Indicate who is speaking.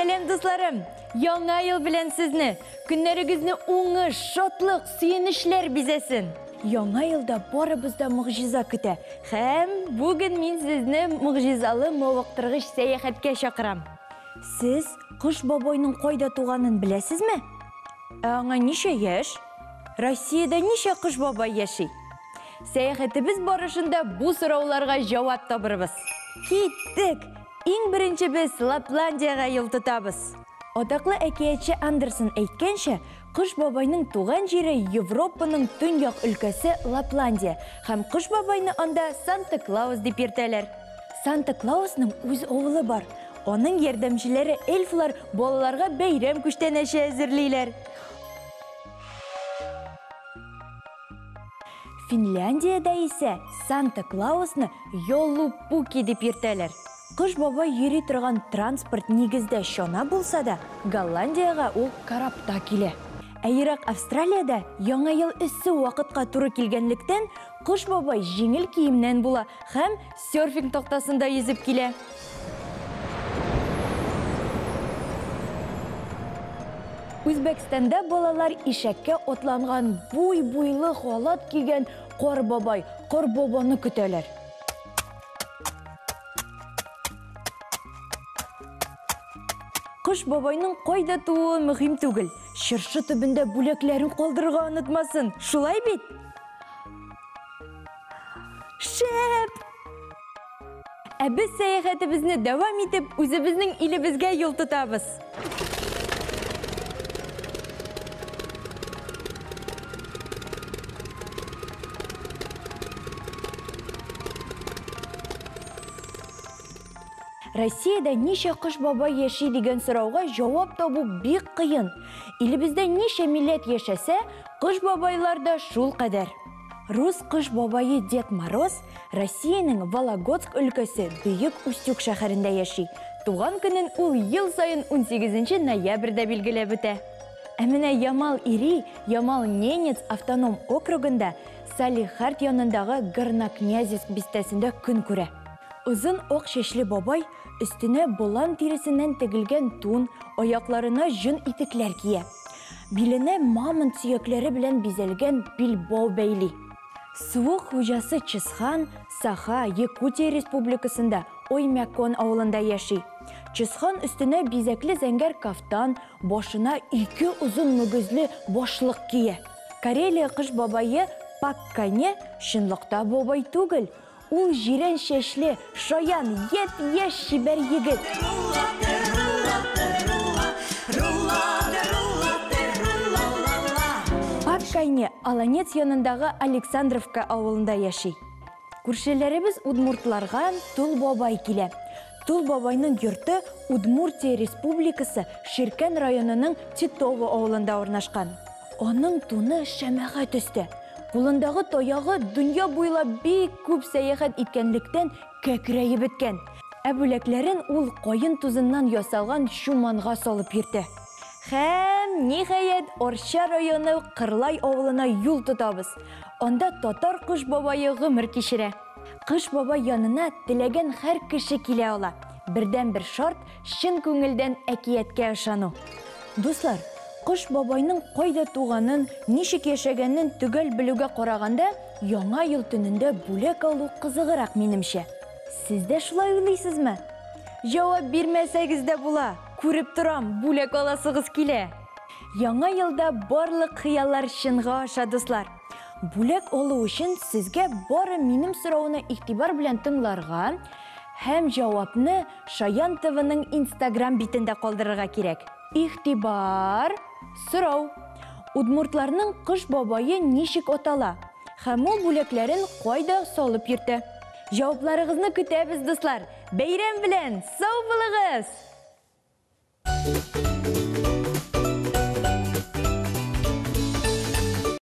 Speaker 1: Сәлем дусларым, яңа ел белән сезне, көннәрегезне уңыш, шатлык, сөенечләр бизәсен. Яңа елда барыбызда мөгъҗиза көтә. Һәм бүген мин сезне мөгъҗизалы мавыктыргыч сәяхәткә чакырам. Сез Кыш бабайның кайда туганын беләсезме? Аңа ничә яшь? Россиядә ничә Кыш бабай яши? Сәяхәтебез барышында бу сорауларга җавап табырбыз. Киттек! Иң беренче без Лапландиягә юл тотабыз. Атаклы әкиятче Андерсон әйткәнчә, Кыш бабайның туган җире Европаның төньяк өлкәсе Лапландия, һәм Кыш бабайны анда Санта-Клаус дип йөртәләр. Санта-Клаусның үз авылы бар. Аның ярдәмчеләре эльфлар балаларга бәйрәм күчтәнәче әзерлиләр. Финляндиядә исә Санта-Клаусны Йолупуки дип йөртәләр. Кыш бабай йөри торган транспорт нигездә чана булса да, Голландияга ул карапта килә. Ерак Австралиядә яңа ел эссе вакытка туры килгәнлектән, Кыш бабай җиңел киемнән була һәм серфинг тактасында йөзеп килә. Үзбәкстанда балалар ишәккә атланган буй-буйлы халат кигән Кар бабай, Кар бабаны көтәләр. Кыш бабайның кайда тууы мөһим түгел. Чыршы төбендә бүләкләрен калдырырга онытмасын. Шулай бит? Шәп! Без сәяхәтебезне дәвам итеп, үзебезнең илебезгә юл тотабыз. Россиядә ничә Кыш бабай яши дигән сорауга җавап табу бик кыен. Илебездә ничә милләт яшәсә, Кыш бабайлар да шул кадәр. Рус Кыш бабайы Дед Мороз Россиянең Вологодск өлкәсе Бөек Устюг шәһәрендә яши. Туган көнен ул ел сайын 18 ноябрьдә билгеләп үтә. Менә Ямал-Ири, Ямал-Ненец автоном округында Салихард янындагы Горнокнязевск бистәсендә көн күрә. Узын ак чәчле бабай өстенә болан тиресеннән тегелгән тун, аякларына җон итекләр кия. Биленә мамонт сөякләре белән бизәлгән билбау бәйли. Су хуҗасы Чысхан Саха Якутия республикасында Оймякон авылында яши. Чысхан өстенә бизәкле зәңгәр кафтан, башына 2 узын мөгезле башлык кия. Карелия Кыш бабайы Паккане чынлыкта бабай түгел. Ул җирән чәчле, шаян, яшь чибәр егет. Паккайне Аланец янындагы Александровка авылында яши. Күршеләребез удмуртларга Тул бабай килә. Тул бабайның йорты Удмуртия республикасы Ширкән районының Титово авылында урнашкан. Аның туны шәмәгә төсте. Кулындагы таягы дөнья буйлап бик күп сәяхәт иткәнлектән кәкрәйеп беткән. Бүләкләрен ул кайын тузыннан ясалган чуманга салып йөртә. Һәм ниһаять Орча районы Кырлай авылына юл тотабыз. Анда татар Кыш бабайы гомер кичерә. Кыш бабай янына теләгән һәр кеше килә ала. Бердән-бер шарт чын күңелдән әкияткә ышану. Дуслар, Кыш бабайның кайда туганын, ничек яшәгәнен төгәл белүгә караганда, яңа ел төнендә бүләк алу кызыграк минемчә. Сез дә шулай уйлыйсызмы? Җавап бирмәсәгез дә була. Күреп торам, бүләк аласыгыз килә. Яңа елда барлык хыяллар чынга аша, дуслар. Бүләк алу өчен сезгә бары минем сорауны игътибар белән тыңларга һәм җавапны Шаян ТВның Instagram битендә калдырырга кирәк. Игътибар! Сорау. Удмуртларның Кыш бабайы ничек атала? Һәм ул бүләкләрен кайда салып йөртә? Җавапларыгызны көтәбез, дуслар. Бәйрәм белән! Сау булыгыз!